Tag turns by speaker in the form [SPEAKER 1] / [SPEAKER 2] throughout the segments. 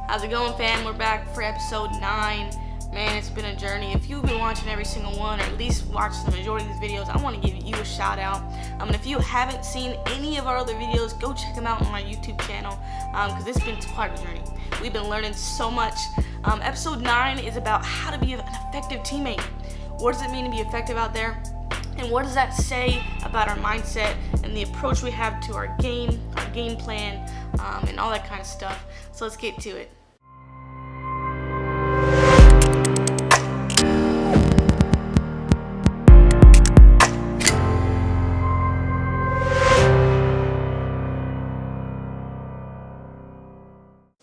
[SPEAKER 1] How's it going, fam? We're back for episode 9. Man, it's been a journey. If you've been watching every single one, or at least watched the majority of these videos, I want to give you a shout out. And if you haven't seen any of our other videos, go check them out on our YouTube channel, because it's been quite a journey. We've been learning so much. Episode 9 is about how to be an effective teammate. What does it mean to be effective out there? And what does that say about our mindset and the approach we have to our game plan, and all that kind of stuff. So let's get to it.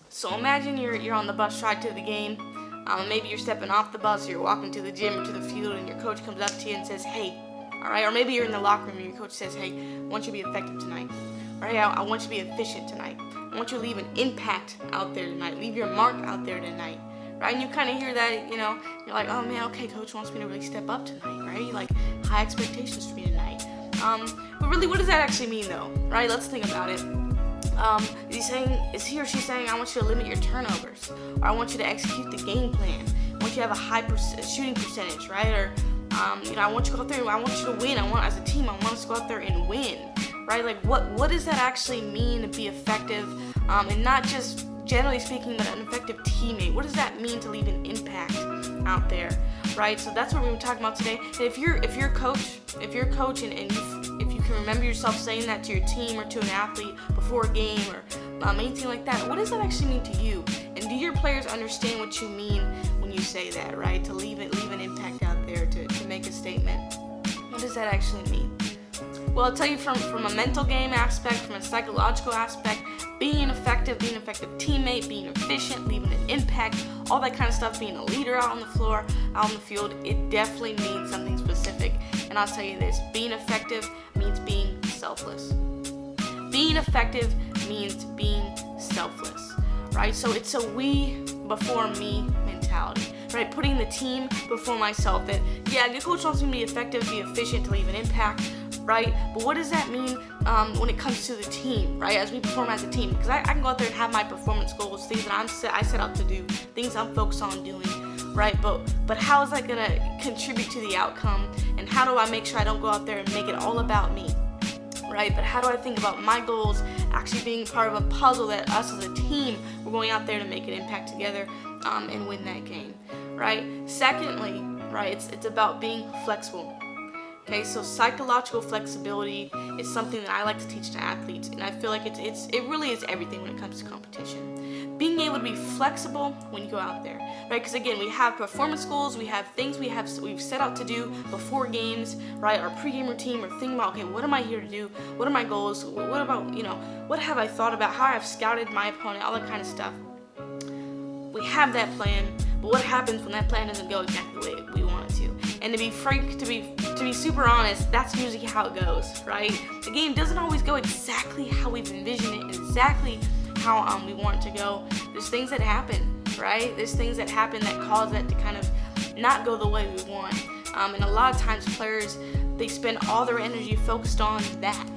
[SPEAKER 1] So imagine you're on the bus ride to the game. Maybe you're stepping off the bus, or you're walking to the gym or to the field, and your coach comes up to you and says, "Hey," all right? Or maybe you're in the locker room and your coach says, "Hey, I want you to be effective tonight. All right, I want you to be efficient tonight. I want you to leave an impact out there tonight. Leave your mark out there tonight." Right? And you kind of hear that, you're like, "Oh man, okay, coach wants me to really step up tonight," right? Like, high expectations for me tonight. But really, what does that actually mean, though? Right? Let's think about it. Is he or she saying, "I want you to limit your turnovers," or "I want you to execute the game plan. I want you to have a high shooting percentage," right? Or, "I want you to go out there. I want you to win. As a team, I want us to go out there and win," right? Like, what does that actually mean to be effective? And not just generally speaking, but an effective teammate. What does that mean to leave an impact out there, right? So that's what we're talking about today. And if you're a coach, and if you can remember yourself saying that to your team or to an athlete before a game or anything like that, what does that actually mean to you? And do your players understand what you mean when you say that, right? To leave an impact out there, to make a statement. What does that actually mean? Well, I'll tell you from a mental game aspect, from a psychological aspect, being an effective teammate, being efficient, leaving an impact, all that kind of stuff, being a leader out on the floor, out on the field, it definitely means something specific. And I'll tell you this, being effective means being selfless. Being effective means being selfless, right? So it's a we before me mentality, right? Putting the team before myself. That, yeah, the coach wants me to be effective, be efficient, to leave an impact, right? But what does that mean when it comes to the team, right? As we perform as a team, because I can go out there and have my performance goals, things that I set out to do, things I'm focused on doing, right? But how is that gonna contribute to the outcome? And how do I make sure I don't go out there and make it all about me, right? But how do I think about my goals actually being part of a puzzle that us as a team, we're going out there to make an impact together and win that game, right? Secondly, right, it's about being flexible. Okay, so psychological flexibility is something that I like to teach to athletes, and I feel like it really is everything when it comes to competition. Being able to be flexible when you go out there, right? Because again, we have performance goals, we have things we've set out to do before games, right? Our pregame routine, we're thinking about, okay, what am I here to do? What are my goals? What about, what have I thought about? How I've scouted my opponent, all that kind of stuff. We have that plan, but what happens when that plan doesn't go exactly the way we want it to? And to be frank, to be super honest, that's usually how it goes, right? The game doesn't always go exactly how we've envisioned it, exactly how we want it to go. There's things that happen, right? There's things that happen that cause that to kind of not go the way we want. And a lot of times players, they spend all their energy focused on that,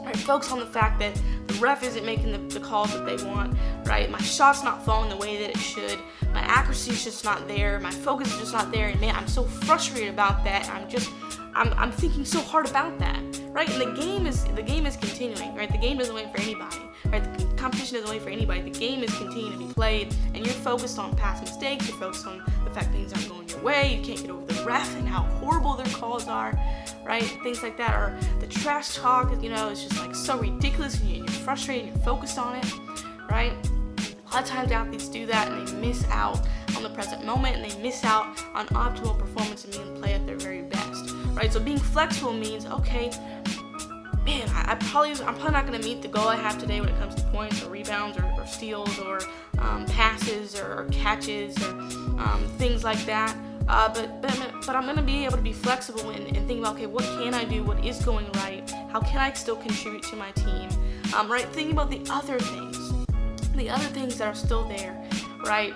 [SPEAKER 1] right? Focus on the fact that the ref isn't making the calls that they want, right? My shot's not falling the way that it should. My accuracy is just not there. My focus is just not there. And man, I'm so frustrated about that. I'm thinking so hard about that, right? And the game is continuing, right? The game doesn't wait for anybody, right? The competition doesn't wait for anybody. The game is continuing to be played, and you're focused on past mistakes. You're focused on the fact things aren't going your way. You can't get over the ref and how horrible their calls are, right? Things like that, or the trash talk. It's just like so ridiculous, and you're frustrated. And you're focused on it, right? A lot of times athletes do that, and they miss out on the present moment, and they miss out on optimal performance and being play at their very best, right? So being flexible means, okay, man, I'm probably not going to meet the goal I have today when it comes to points or rebounds or steals or passes or catches or things like that. But I'm going to be able to be flexible and think about, okay, what can I do? What is going right? How can I still contribute to my team? Right? Thinking about the other things that are still there, right?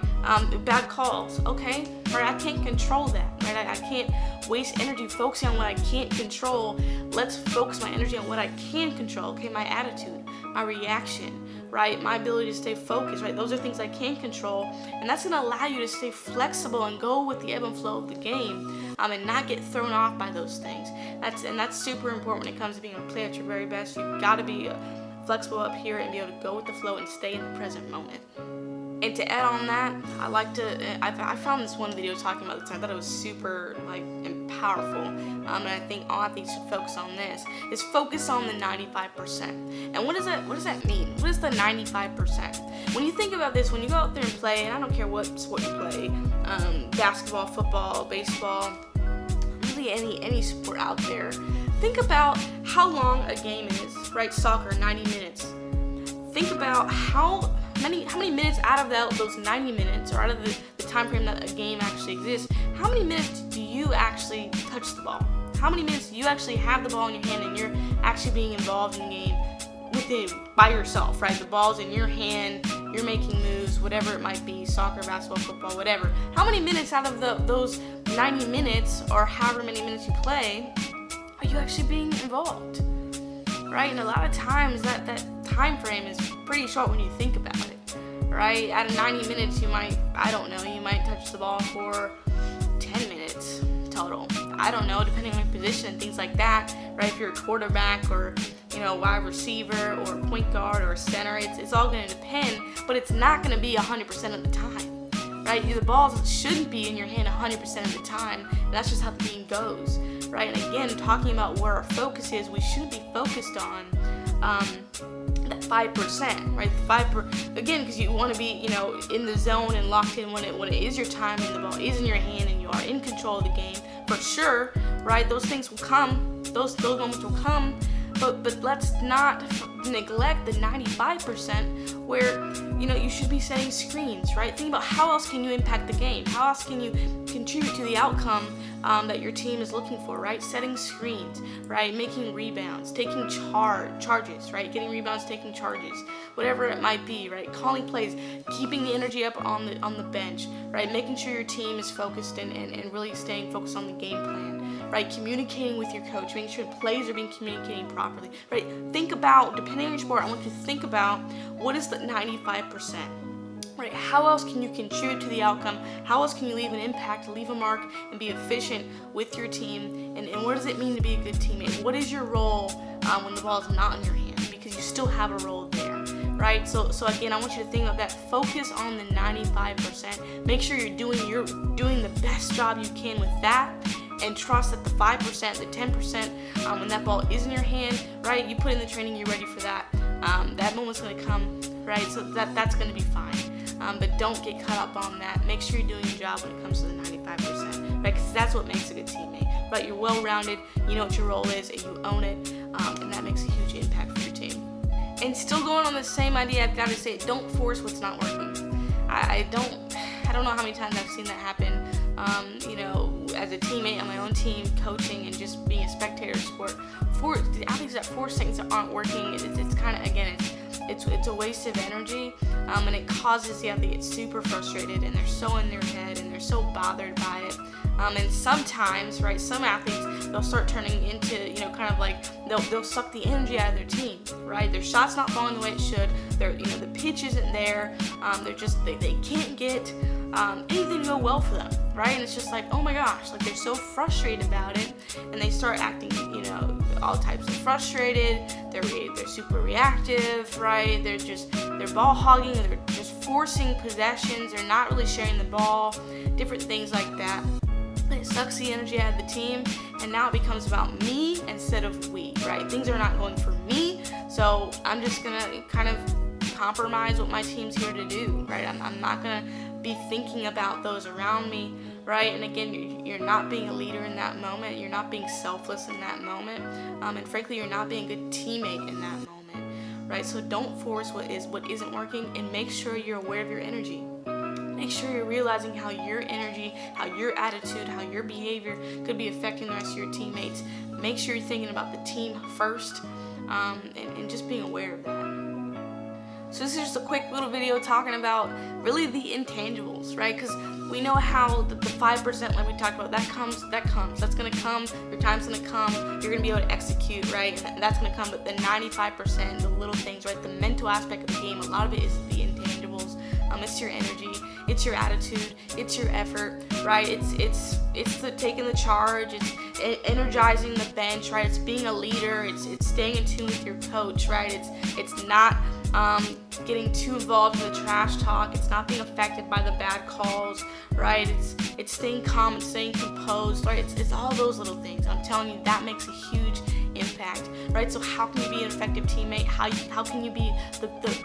[SPEAKER 1] Bad calls, okay? Right? I can't control that, right? I can't waste energy focusing on what I can't control. Let's focus my energy on what I can control, okay? My attitude, my reaction, right? My ability to stay focused, right? Those are things I can control, and that's going to allow you to stay flexible and go with the ebb and flow of the game, and not get thrown off by those things. That's super important when it comes to being able to play at your very best. You've got to be flexible up here and be able to go with the flow and stay in the present moment. And to add on that, I found this one video talking about this, and I thought it was super powerful, and I think all athletes should focus on this, is focus on the 95%. And what does that mean? What is the 95%? When you think about this, when you go out there and play, and I don't care what sport you play, basketball, football, baseball, really any sport out there, think about how long a game is, right? Soccer, 90 minutes. Think about how many minutes out of those 90 minutes, or out of the time frame that a game actually exists, how many minutes do you actually touch the ball? How many minutes do you actually have the ball in your hand and you're actually being involved in the game by yourself, right? The ball's in your hand, you're making moves, whatever it might be, soccer, basketball, football, whatever. How many minutes out of those 90 minutes, or however many minutes you play, are you actually being involved? Right? And a lot of times that time frame is pretty short when you think about it. Right? Out of 90 minutes, you might touch the ball for 10 minutes total. I don't know, depending on your position and things like that, right? If you're a quarterback, or wide receiver, or point guard, or center, it's all going to depend, but it's not going to be 100% of the time, right? The balls shouldn't be in your hand 100% of the time, and that's just how the game goes, right? And again, talking about where our focus is, we should be focused on that 5%, right? Again, because you want to be, in the zone and locked in when it is your time and the ball is in your hand and you are in control of the game, for sure, right? Those things will come, those moments will come, but let's not neglect the 95% where, you should be setting screens, right? Think about how else can you impact the game? How else can you contribute to the outcome that your team is looking for, right? Setting screens, right? Making rebounds, taking charges, right? Getting rebounds, taking charges, whatever it might be, right? Calling plays, keeping the energy up on the bench, right? Making sure your team is focused and really staying focused on the game plan, right? Communicating with your coach, making sure plays are being communicated properly, right? Think about, depending on your sport, I want you to think about what is the 95%. Right, how else can you contribute to the outcome? How else can you leave an impact, leave a mark, and be efficient with your team? And what does it mean to be a good teammate? What is your role when the ball is not in your hand? Because you still have a role there, right? So again, I want you to think of that. Focus on the 95%. Make sure you're doing the best job you can with that, and trust that the 5%, the 10%, when that ball is in your hand, right? You put in the training, you're ready for that. That moment's going to come, right? So that's going to be fine. But don't get caught up on that. Make sure you're doing your job when it comes to the 95%, right? Because that's what makes a good teammate, right? You're well-rounded, you know what your role is, and you own it, and that makes a huge impact for your team. And still going on the same idea, I've got to say, don't force what's not working. I don't know how many times I've seen that happen, as a teammate on my own team, coaching and just being a spectator of sport. The athletes that force things that aren't working, it's kind of, again, it's a waste of energy, and it causes the athlete to get super frustrated, and they're so in their head, and they're so bothered by it. And sometimes, right, some athletes, they'll start turning into, kind of like, they'll suck the energy out of their team, right? Their shot's not falling the way it should. The pitch isn't there. They can't get anything to go well for them, right? And it's just like, oh my gosh, like they're so frustrated about it, and they start acting, all types of frustrated. They're super reactive, right? They're ball hogging. They're just forcing possessions. They're not really sharing the ball. Different things like that. It sucks the energy out of the team, and now it becomes about me instead of we, right? Things are not going for me, so I'm just gonna kind of compromise what my team's here to do, right? I'm not gonna be thinking about those around me, right? And again, you're not being a leader in that moment. You're not being selfless in that moment, and frankly, you're not being a good teammate in that moment, right? So don't force what isn't working, and make sure you're aware of your energy. Make sure you're realizing how your energy, how your attitude, how your behavior could be affecting the rest of your teammates. Make sure you're thinking about the team first, and just being aware of that. So this is just a quick little video talking about really the intangibles, right? Because we know how the 5%, like we talked about, that comes, that's gonna come, your time's gonna come, you're gonna be able to execute, right? And that's gonna come, but the 95%, the little things, right? The mental aspect of the game, a lot of it is the intangibles. It's your energy, it's your attitude, it's your effort, right? It's the taking the charge, it's energizing the bench, right? It's being a leader, it's staying in tune with your coach, right? It's not getting too involved in the trash talk. It's not being affected by the bad calls, right? It's staying calm and staying composed, right? It's all those little things. I'm telling you, that makes a huge impact, right? So how can you be an effective teammate? How can you be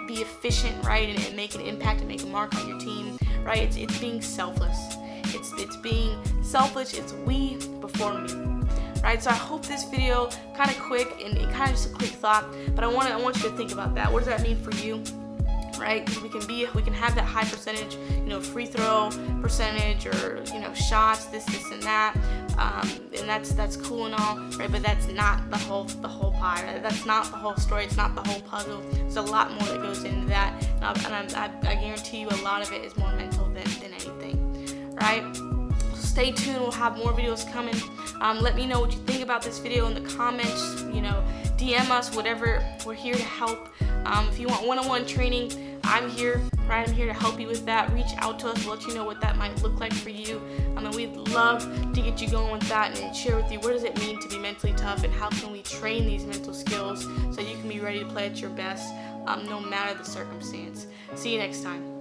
[SPEAKER 1] be efficient, right? And make an impact and make a mark on your team, right? It's being selfless. It's being selfish. It's we before me. Right, so I hope this video kind of quick and kind of just a quick thought, but I want you to think about that. What does that mean for you? Right, because we can have that high percentage, free throw percentage, or shots, this and that, and that's cool and all, right? But that's not the whole pie. Right? That's not the whole story. It's not the whole puzzle. There's a lot more that goes into that, and I guarantee you a lot of it is more mental than anything, right? Stay tuned. We'll have more videos coming. Let me know what you think about this video in the comments. DM us, whatever. We're here to help. If you want one-on-one training, I'm here. Right, I'm here to help you with that. Reach out to us. We'll let you know what that might look like for you. We'd love to get you going with that and share with you what does it mean to be mentally tough, and how can we train these mental skills so you can be ready to play at your best, no matter the circumstance. See you next time.